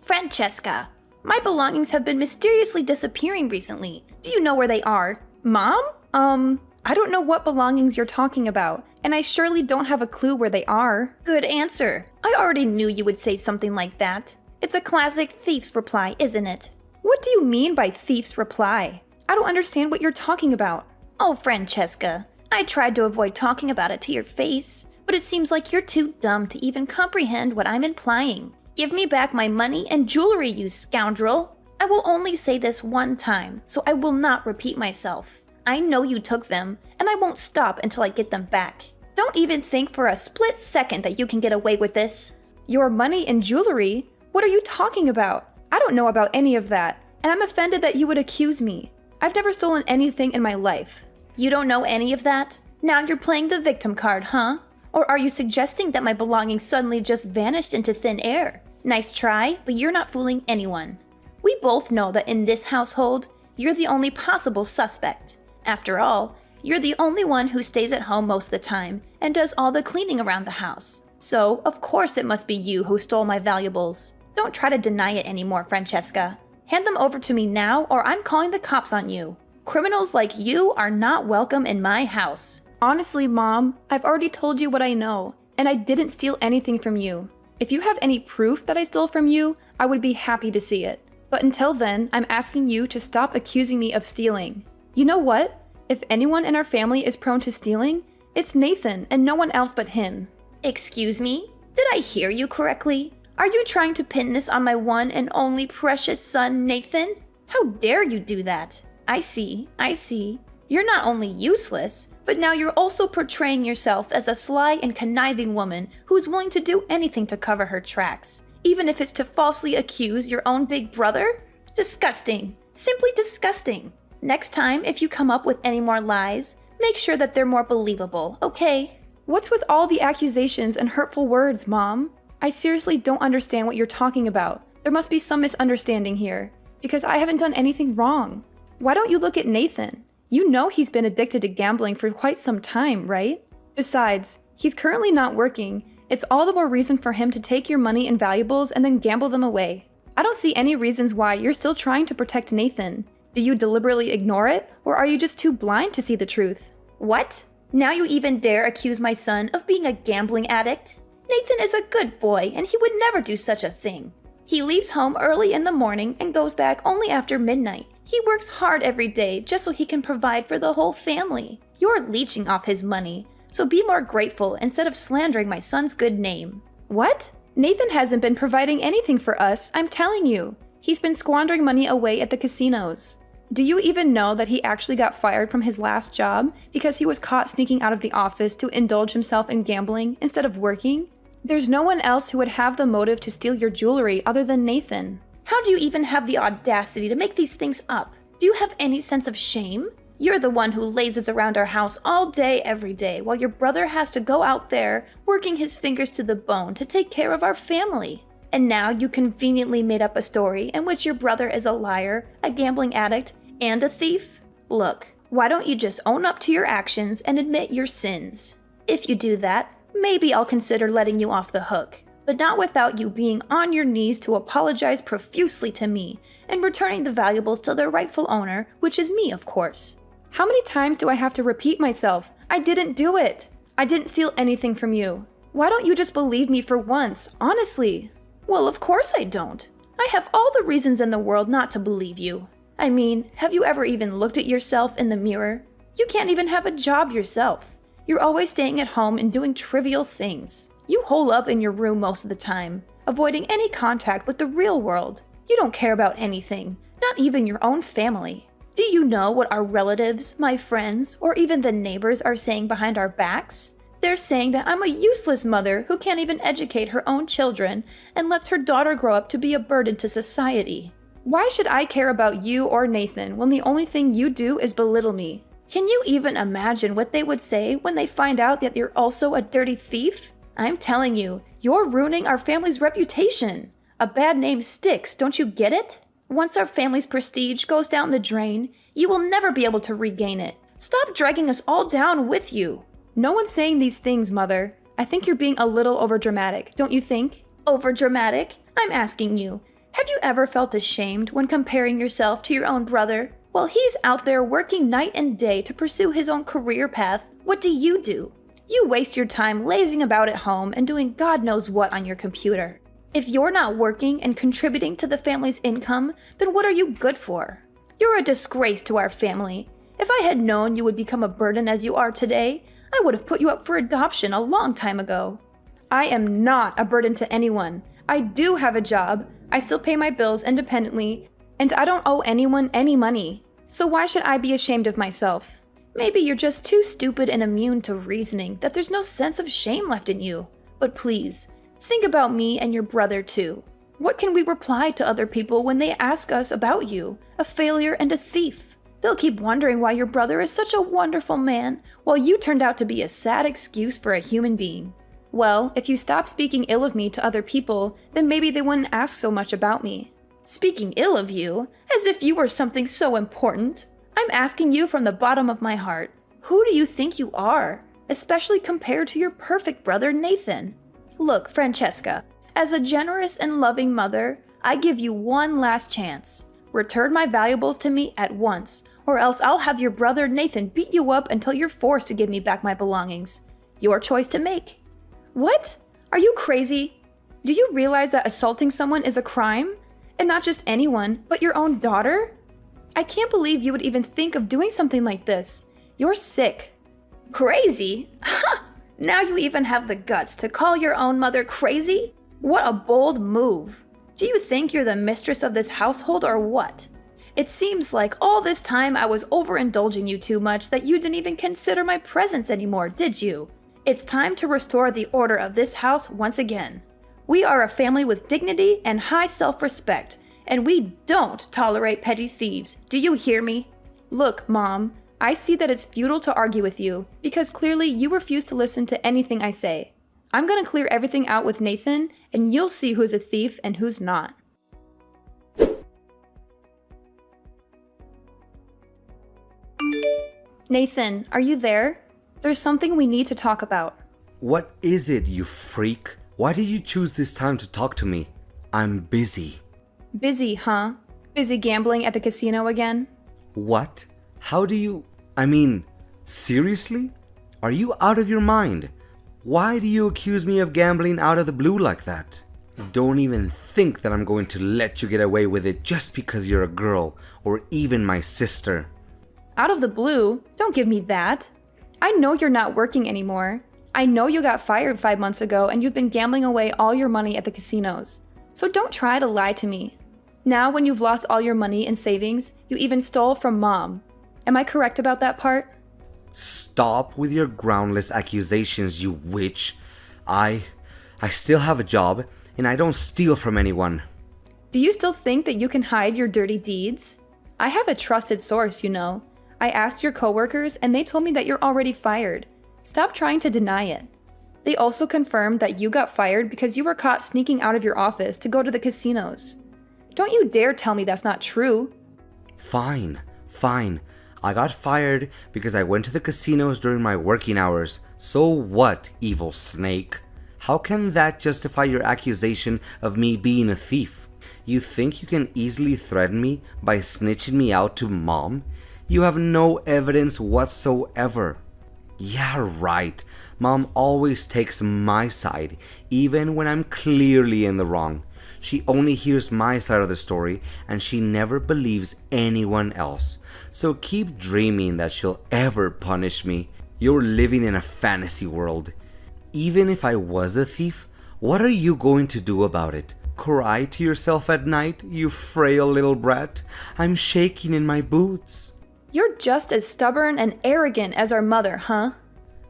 Francesca, my belongings have been mysteriously disappearing recently. Do you know where they are? Mom? I don't know what belongings you're talking about, and I surely don't have a clue where they are. Good answer. I already knew you would say something like that. It's a classic thief's reply, isn't it? What do you mean by thief's reply? I don't understand what you're talking about. Oh, Francesca, I tried to avoid talking about it to your face, but it seems like you're too dumb to even comprehend what I'm implying. Give me back my money and jewelry, you scoundrel. I will only say this one time, so I will not repeat myself. I know you took them, and I won't stop until I get them back. Don't even think for a split second that you can get away with this. Your money and jewelry? What are you talking about? I don't know about any of that, and I'm offended that you would accuse me. I've never stolen anything in my life. You don't know any of that? Now you're playing the victim card, huh? Or are you suggesting that my belongings suddenly just vanished into thin air? Nice try, but you're not fooling anyone. We both know that in this household, you're the only possible suspect. After all, you're the only one who stays at home most of the time and does all the cleaning around the house. So, of course it must be you who stole my valuables. Don't try to deny it anymore, Francesca. Hand them over to me now or I'm calling the cops on you. Criminals like you are not welcome in my house. Honestly, Mom, I've already told you what I know, and I didn't steal anything from you. If you have any proof that I stole from you, I would be happy to see it. But until then, I'm asking you to stop accusing me of stealing. You know what? If anyone in our family is prone to stealing, it's Nathan and no one else but him. Excuse me? Did I hear you correctly? Are you trying to pin this on my one and only precious son, Nathan? How dare you do that? I see. You're not only useless, but now you're also portraying yourself as a sly and conniving woman who's willing to do anything to cover her tracks, even if it's to falsely accuse your own big brother? Disgusting. Simply disgusting. Next time, if you come up with any more lies, make sure that they're more believable, okay? What's with all the accusations and hurtful words, Mom? I seriously don't understand what you're talking about. There must be some misunderstanding here, because I haven't done anything wrong. Why don't you look at Nathan? You know he's been addicted to gambling for quite some time, right? Besides, he's currently not working. It's all the more reason for him to take your money and valuables and then gamble them away. I don't see any reasons why you're still trying to protect Nathan. Do you deliberately ignore it, or are you just too blind to see the truth? What? Now you even dare accuse my son of being a gambling addict? Nathan is a good boy, and he would never do such a thing. He leaves home early in the morning and goes back only after midnight. He works hard every day just so he can provide for the whole family. You're leeching off his money, so be more grateful instead of slandering my son's good name. What? Nathan hasn't been providing anything for us, I'm telling you. He's been squandering money away at the casinos. Do you even know that he actually got fired from his last job because he was caught sneaking out of the office to indulge himself in gambling instead of working? There's no one else who would have the motive to steal your jewelry other than Nathan. How do you even have the audacity to make these things up? Do you have any sense of shame? You're the one who lazes around our house all day, every day, while your brother has to go out there, working his fingers to the bone to take care of our family. And now you conveniently made up a story in which your brother is a liar, a gambling addict, and a thief? Look, why don't you just own up to your actions and admit your sins? If you do that, maybe I'll consider letting you off the hook, but not without you being on your knees to apologize profusely to me and returning the valuables to their rightful owner, which is me, of course. How many times do I have to repeat myself? I didn't do it. I didn't steal anything from you. Why don't you just believe me for once, honestly? Well, of course I don't. I have all the reasons in the world not to believe you. I mean, have you ever even looked at yourself in the mirror? You can't even have a job yourself. You're always staying at home and doing trivial things. You hole up in your room most of the time, avoiding any contact with the real world. You don't care about anything, not even your own family. Do you know what our relatives, my friends, or even the neighbors are saying behind our backs? They're saying that I'm a useless mother who can't even educate her own children and lets her daughter grow up to be a burden to society. Why should I care about you or Nathan when the only thing you do is belittle me? Can you even imagine what they would say when they find out that you're also a dirty thief? I'm telling you, you're ruining our family's reputation. A bad name sticks, don't you get it? Once our family's prestige goes down the drain, you will never be able to regain it. Stop dragging us all down with you. No one's saying these things, Mother. I think you're being a little overdramatic, don't you think? Overdramatic? I'm asking you, Have you ever felt ashamed when comparing yourself to your own brother? While he's out there working night and day to pursue his own career path, what do? You waste your time lazing about at home and doing God knows what on your computer. If you're not working and contributing to the family's income, then what are you good for? You're a disgrace to our family. If I had known you would become a burden as you are today, I would have put you up for adoption a long time ago. I am not a burden to anyone. I do have a job, I still pay my bills independently, and I don't owe anyone any money. So why should I be ashamed of myself? Maybe you're just too stupid and immune to reasoning that there's no sense of shame left in you. But please, think about me and your brother too. What can we reply to other people when they ask us about you, a failure and a thief? They'll keep wondering why your brother is such a wonderful man, while you turned out to be a sad excuse for a human being. Well, if you stop speaking ill of me to other people, then maybe they wouldn't ask so much about me. Speaking ill of you, as if you were something so important. I'm asking you from the bottom of my heart, who do you think you are, especially compared to your perfect brother Nathan? Look, Francesca, as a generous and loving mother, I give you one last chance. Return my valuables to me at once, or else I'll have your brother Nathan beat you up until you're forced to give me back my belongings. Your choice to make. What? Are you crazy? Do you realize that assaulting someone is a crime? And not just anyone, but your own daughter? I can't believe you would even think of doing something like this. You're sick. Crazy? Ha! Now you even have the guts to call your own mother crazy? What a bold move. Do you think you're the mistress of this household or what? It seems like all this time I was overindulging you too much that you didn't even consider my presence anymore, did you? It's time to restore the order of this house once again. We are a family with dignity and high self-respect, and we don't tolerate petty thieves. Do you hear me? Look, Mom, I see that it's futile to argue with you, because clearly you refuse to listen to anything I say. I'm gonna clear everything out with Nathan, and you'll see who's a thief and who's not. Nathan, are you there? There's something we need to talk about. What is it, you freak? Why did you choose this time to talk to me? I'm busy. Busy, huh? Busy gambling at the casino again? What? How do you... seriously? Are you out of your mind? Why do you accuse me of gambling out of the blue like that? Don't even think that I'm going to let you get away with it just because you're a girl, or even my sister. Out of the blue? Don't give me that. I know you're not working anymore. I know you got fired 5 months ago and you've been gambling away all your money at the casinos. So don't try to lie to me. Now when you've lost all your money and savings, you even stole from Mom. Am I correct about that part? Stop with your groundless accusations, you witch. I still have a job, and I don't steal from anyone. Do you still think that you can hide your dirty deeds? I have a trusted source, you know. I asked your coworkers and they told me that you're already fired. Stop trying to deny it. They also confirmed that you got fired because you were caught sneaking out of your office to go to the casinos. Don't you dare tell me that's not true. Fine. I got fired because I went to the casinos during my working hours. So what, evil snake? How can that justify your accusation of me being a thief? You think you can easily threaten me by snitching me out to Mom? You have no evidence whatsoever. Yeah, right. Mom always takes my side, even when I'm clearly in the wrong. She only hears my side of the story, and she never believes anyone else. So keep dreaming that she'll ever punish me. You're living in a fantasy world. Even if I was a thief, what are you going to do about it? Cry to yourself at night, you frail little brat? I'm shaking in my boots. You're just as stubborn and arrogant as our mother, huh?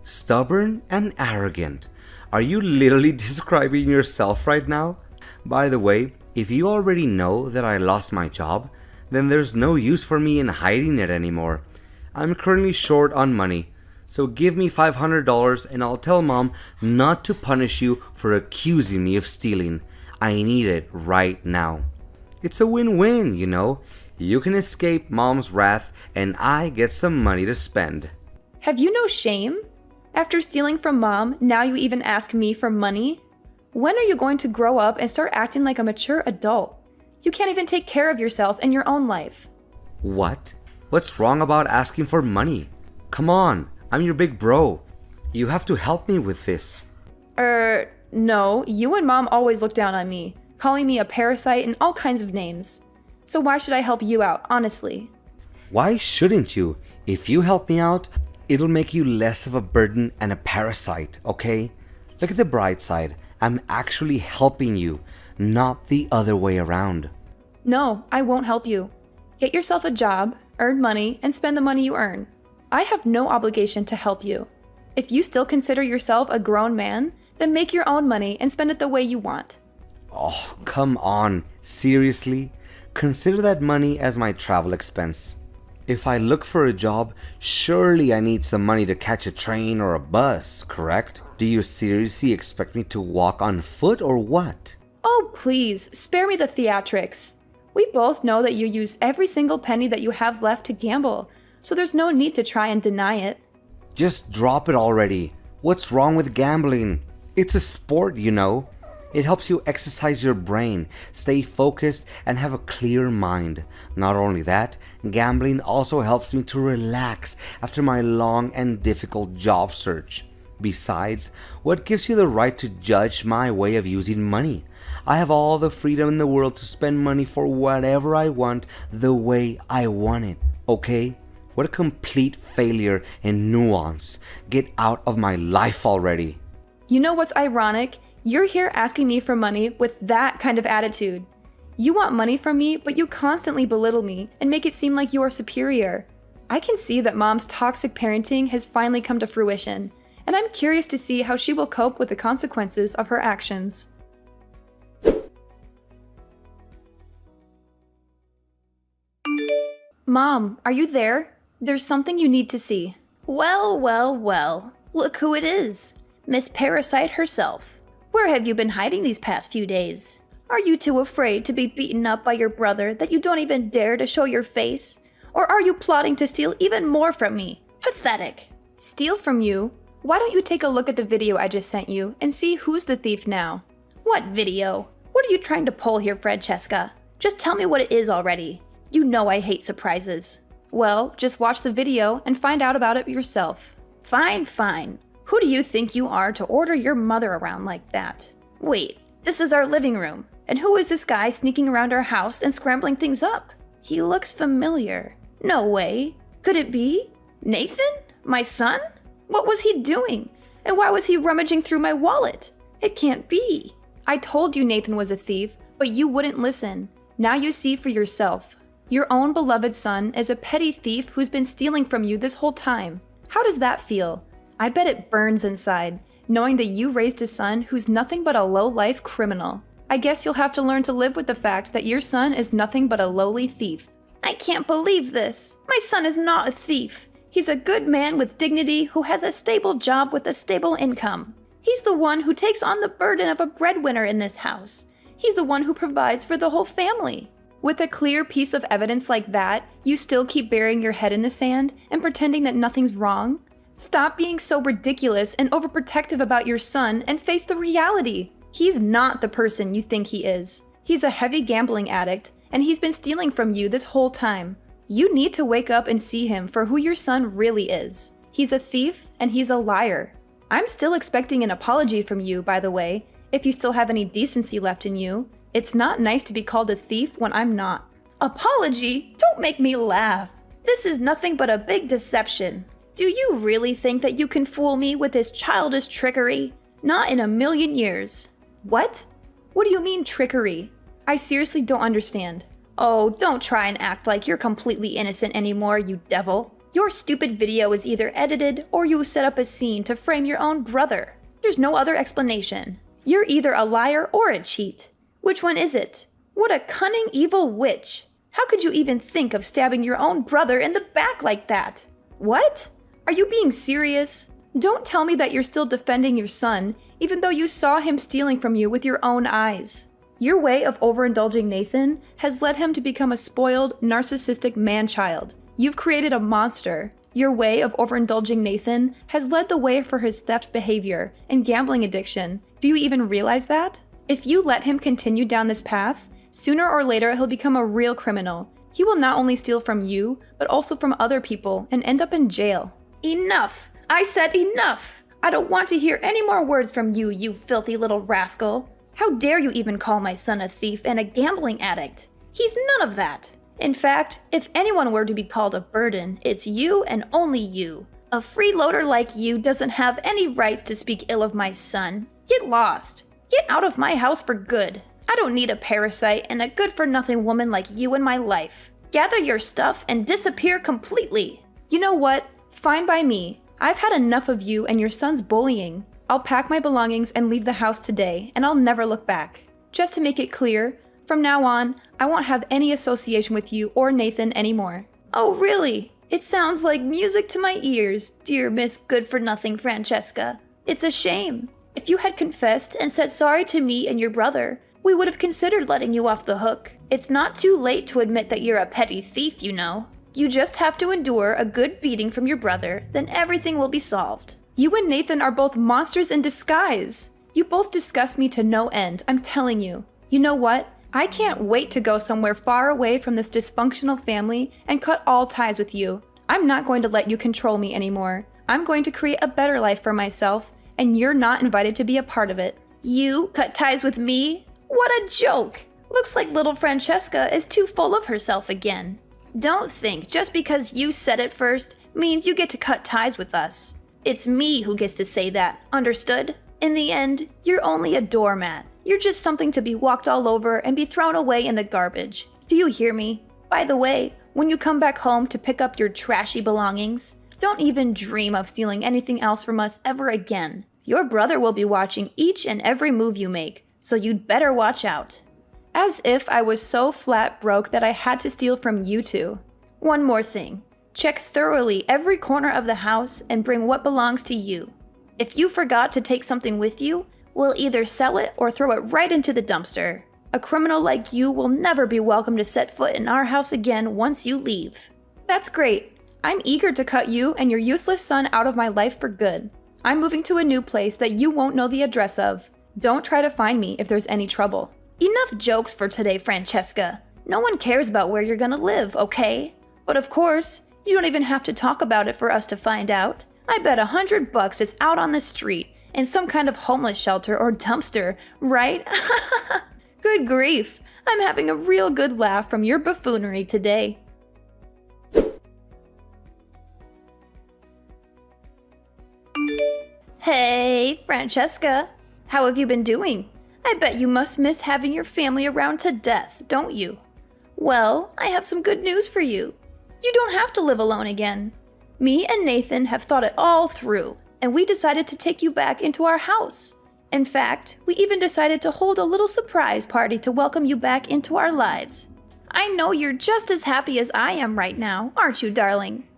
Stubborn and arrogant? Are you literally describing yourself right now? By the way, if you already know that I lost my job, then there's no use for me in hiding it anymore. I'm currently short on money, so give me $500 and I'll tell Mom not to punish you for accusing me of stealing. I need it right now. It's a win-win, you know. You can escape Mom's wrath and I get some money to spend. Have you no shame? After stealing from Mom, now you even ask me for money? When are you going to grow up and start acting like a mature adult? You can't even take care of yourself and your own life. What? What's wrong about asking for money? Come on, I'm your big bro. You have to help me with this. No, you and Mom always look down on me, calling me a parasite and all kinds of names. So why should I help you out, honestly? Why shouldn't you? If you help me out, it'll make you less of a burden and a parasite, okay? Look at the bright side. I'm actually helping you, not the other way around. No, I won't help you. Get yourself a job, earn money, and spend the money you earn. I have no obligation to help you. If you still consider yourself a grown man, then make your own money and spend it the way you want. Oh, come on. Seriously? Consider that money as my travel expense. If I look for a job, surely I need some money to catch a train or a bus, correct? Do you seriously expect me to walk on foot or what? Oh, please, spare me the theatrics. We both know that you use every single penny that you have left to gamble, so there's no need to try and deny it. Just drop it already. What's wrong with gambling? It's a sport, you know. It helps you exercise your brain, stay focused, and have a clear mind. Not only that, gambling also helps me to relax after my long and difficult job search. Besides, what gives you the right to judge my way of using money? I have all the freedom in the world to spend money for whatever I want, the way I want it, okay? What a complete failure in nuance. Get out of my life already. You know what's ironic? You're here asking me for money with that kind of attitude. You want money from me, but you constantly belittle me and make it seem like you are superior. I can see that Mom's toxic parenting has finally come to fruition, and I'm curious to see how she will cope with the consequences of her actions. Mom, are you there? There's something you need to see. Well, well, well. Look who it is. Miss Parasite herself. Where have you been hiding these past few days? Are you too afraid to be beaten up by your brother that you don't even dare to show your face? Or are you plotting to steal even more from me? Pathetic. Steal from you? Why don't you take a look at the video I just sent you and see who's the thief now? What video? What are you trying to pull here, Francesca? Just tell me what it is already. You know I hate surprises. Well, just watch the video and find out about it yourself. Fine, fine. Who do you think you are to order your mother around like that? Wait, this is our living room. And who is this guy sneaking around our house and scrambling things up? He looks familiar. No way. Could it be? Nathan? My son? What was he doing? And why was he rummaging through my wallet? It can't be. I told you Nathan was a thief, but you wouldn't listen. Now you see for yourself. Your own beloved son is a petty thief who's been stealing from you this whole time. How does that feel? I bet it burns inside, knowing that you raised a son who's nothing but a low-life criminal. I guess you'll have to learn to live with the fact that your son is nothing but a lowly thief. I can't believe this. My son is not a thief. He's a good man with dignity who has a stable job with a stable income. He's the one who takes on the burden of a breadwinner in this house. He's the one who provides for the whole family. With a clear piece of evidence like that, you still keep burying your head in the sand and pretending that nothing's wrong? Stop being so ridiculous and overprotective about your son and face the reality. He's not the person you think he is. He's a heavy gambling addict, and he's been stealing from you this whole time. You need to wake up and see him for who your son really is. He's a thief, and he's a liar. I'm still expecting an apology from you, by the way, if you still have any decency left in you. It's not nice to be called a thief when I'm not. Apology? Don't make me laugh. This is nothing but a big deception. Do you really think that you can fool me with this childish trickery? Not in a million years. What? What do you mean trickery? I seriously don't understand. Oh, don't try and act like you're completely innocent anymore, you devil. Your stupid video is either edited or you set up a scene to frame your own brother. There's no other explanation. You're either a liar or a cheat. Which one is it? What a cunning, evil witch. How could you even think of stabbing your own brother in the back like that? What? Are you being serious? Don't tell me that you're still defending your son, even though you saw him stealing from you with your own eyes. Your way of overindulging Nathan has led him to become a spoiled, narcissistic man-child. You've created a monster. Your way of overindulging Nathan has led the way for his theft behavior and gambling addiction. Do you even realize that? If you let him continue down this path, Sooner or later, he'll become a real criminal. He will not only steal from you, but also from other people and end up in jail. Enough! I said enough! I don't want to hear any more words from you, you filthy little rascal. How dare you even call my son a thief and a gambling addict? He's none of that. In fact, if anyone were to be called a burden, it's you and only you. A freeloader like you doesn't have any rights to speak ill of my son. Get lost. Get out of my house for good. I don't need a parasite and a good-for-nothing woman like you in my life. Gather your stuff and disappear completely. You know what? Fine by me. I've had enough of you and your son's bullying. I'll pack my belongings and leave the house today, and I'll never look back. Just to make it clear, from now on, I won't have any association with you or Nathan anymore. Oh, really? It sounds like music to my ears, dear Miss Good-for-Nothing Francesca. It's a shame. If you had confessed and said sorry to me and your brother, we would have considered letting you off the hook. It's not too late to admit that you're a petty thief, you know. You just have to endure a good beating from your brother, then everything will be solved. You and Nathan are both monsters in disguise. You both disgust me to no end, I'm telling you. You know what? I can't wait to go somewhere far away from this dysfunctional family and cut all ties with you. I'm not going to let you control me anymore. I'm going to create a better life for myself, and you're not invited to be a part of it. You cut ties with me? What a joke! Looks like little Francesca is too full of herself again. Don't think just because you said it first means you get to cut ties with us. It's me who gets to say that, understood? In the end, you're only a doormat. You're just something to be walked all over and be thrown away in the garbage. Do you hear me? By the way, when you come back home to pick up your trashy belongings, don't even dream of stealing anything else from us ever again. Your brother will be watching each and every move you make, so you'd better watch out. As if I was so flat broke that I had to steal from you two. One more thing. Check thoroughly every corner of the house and bring what belongs to you. If you forgot to take something with you, we'll either sell it or throw it right into the dumpster. A criminal like you will never be welcome to set foot in our house again once you leave. That's great. I'm eager to cut you and your useless son out of my life for good. I'm moving to a new place that you won't know the address of. Don't try to find me if there's any trouble. Enough jokes for today, Francesca. No one cares about where you're gonna live, okay? But of course, you don't even have to talk about it for us to find out. I bet $100 it's out on the street in some kind of homeless shelter or dumpster, right? Good grief, I'm having a real good laugh from your buffoonery today. Hey, Francesca. How have you been doing? I bet you must miss having your family around to death, don't you? Well, I have some good news for you. You don't have to live alone again. Me and Nathan have thought it all through, and we decided to take you back into our house. In fact, we even decided to hold a little surprise party to welcome you back into our lives. I know you're just as happy as I am right now, aren't you, darling?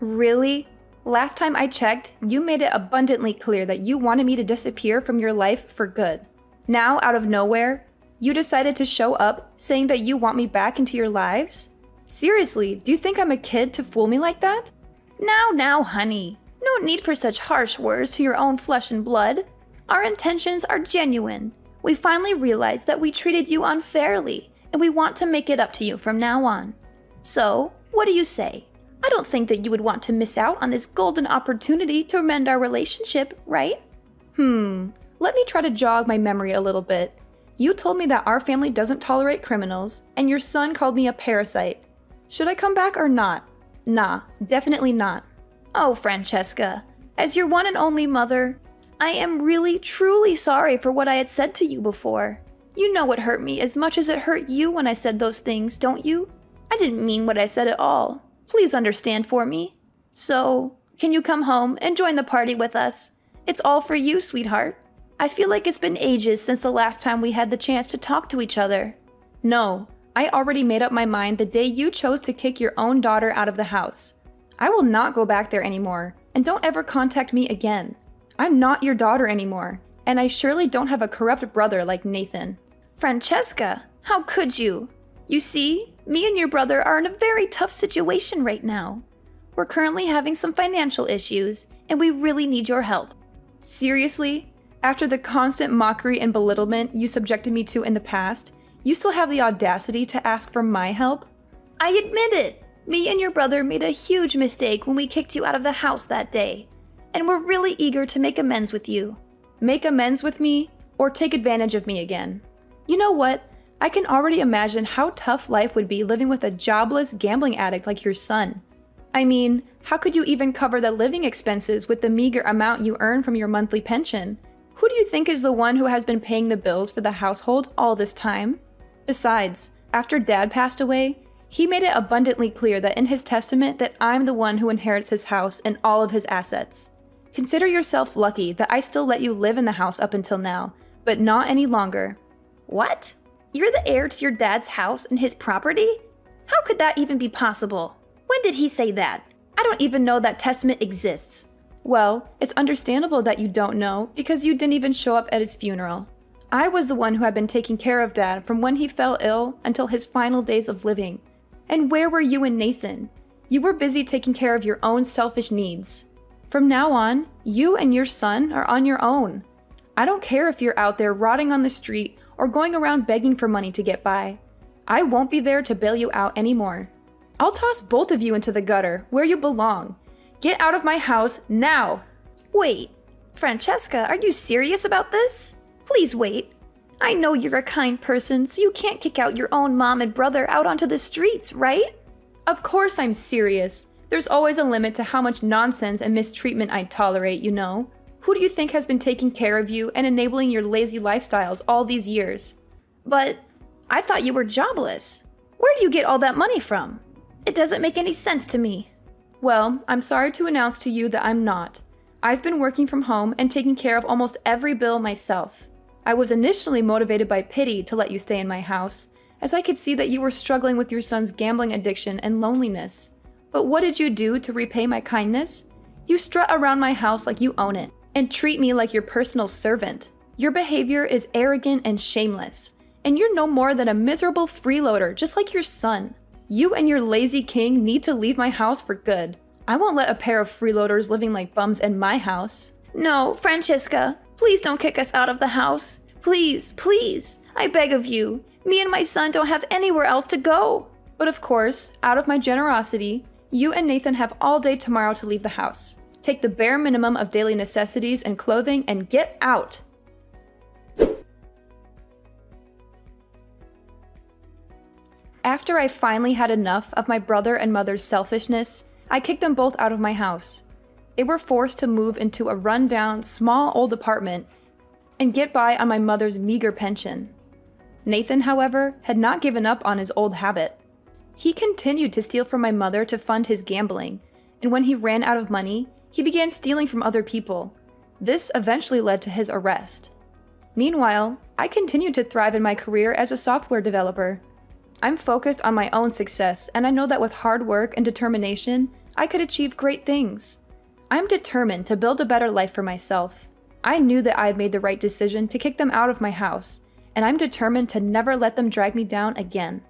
Really? Last time I checked, you made it abundantly clear that you wanted me to disappear from your life for good. Now, out of nowhere, you decided to show up saying that you want me back into your lives? Seriously, do you think I'm a kid to fool me like that? Now, honey. No need for such harsh words to your own flesh and blood. Our intentions are genuine. We finally realized that we treated you unfairly, and we want to make it up to you from now on. So, what do you say? I don't think that you would want to miss out on this golden opportunity to mend our relationship, right? Let me try to jog my memory a little bit. You told me that our family doesn't tolerate criminals, and your son called me a parasite. Should I come back or not? Nah, definitely not. Oh, Francesca, as your one and only mother, I am really, truly sorry for what I had said to you before. You know it hurt me as much as it hurt you when I said those things, don't you? I didn't mean what I said at all. Please understand for me. So, can you come home and join the party with us? It's all for you, sweetheart. I feel like it's been ages since the last time we had the chance to talk to each other. No, I already made up my mind the day you chose to kick your own daughter out of the house. I will not go back there anymore, and don't ever contact me again. I'm not your daughter anymore, and I surely don't have a corrupt brother like Nathan. Francesca, how could you? You see, me and your brother are in a very tough situation right now. We're currently having some financial issues, and we really need your help. Seriously? After the constant mockery and belittlement you subjected me to in the past, you still have the audacity to ask for my help? I admit it. Me and your brother made a huge mistake when we kicked you out of the house that day. And we're really eager to make amends with you. Make amends with me, or take advantage of me again? You know what? I can already imagine how tough life would be living with a jobless gambling addict like your son. I mean, how could you even cover the living expenses with the meager amount you earn from your monthly pension? Who do you think is the one who has been paying the bills for the household all this time? Besides, after Dad passed away, he made it abundantly clear that in his testament that I'm the one who inherits his house and all of his assets. Consider yourself lucky that I still let you live in the house up until now, but not any longer. What? You're the heir to your dad's house and his property? How could that even be possible? When did he say that? I don't even know that testament exists. Well, it's understandable that you don't know because you didn't even show up at his funeral. I was the one who had been taking care of Dad from when he fell ill until his final days of living. And where were you and Nathan? You were busy taking care of your own selfish needs. From now on, you and your son are on your own. I don't care if you're out there rotting on the street or going around begging for money to get by. I won't be there to bail you out anymore. I'll toss both of you into the gutter, where you belong. Get out of my house now! Wait, Francesca, are you serious about this? Please wait. I know you're a kind person, so you can't kick out your own mom and brother out onto the streets, right? Of course I'm serious. There's always a limit to how much nonsense and mistreatment I'd tolerate, you know. Who do you think has been taking care of you and enabling your lazy lifestyles all these years? But I thought you were jobless. Where do you get all that money from? It doesn't make any sense to me. Well, I'm sorry to announce to you that I'm not. I've been working from home and taking care of almost every bill myself. I was initially motivated by pity to let you stay in my house, as I could see that you were struggling with your son's gambling addiction and loneliness. But what did you do to repay my kindness? You strut around my house like you own it, and treat me like your personal servant. Your behavior is arrogant and shameless, and you're no more than a miserable freeloader just like your son. You and your lazy king need to leave my house for good. I won't let a pair of freeloaders living like bums in my house. No, Francesca, please don't kick us out of the house. Please, please, I beg of you. Me and my son don't have anywhere else to go. But of course, out of my generosity, you and Nathan have all day tomorrow to leave the house. Take the bare minimum of daily necessities and clothing and get out. After I finally had enough of my brother and mother's selfishness, I kicked them both out of my house. They were forced to move into a rundown, small old apartment and get by on my mother's meager pension. Nathan, however, had not given up on his old habit. He continued to steal from my mother to fund his gambling, and when he ran out of money, he began stealing from other people. This eventually led to his arrest. Meanwhile, I continued to thrive in my career as a software developer. I'm focused on my own success, and I know that with hard work and determination, I could achieve great things. I'm determined to build a better life for myself. I knew that I had made the right decision to kick them out of my house, and I'm determined to never let them drag me down again.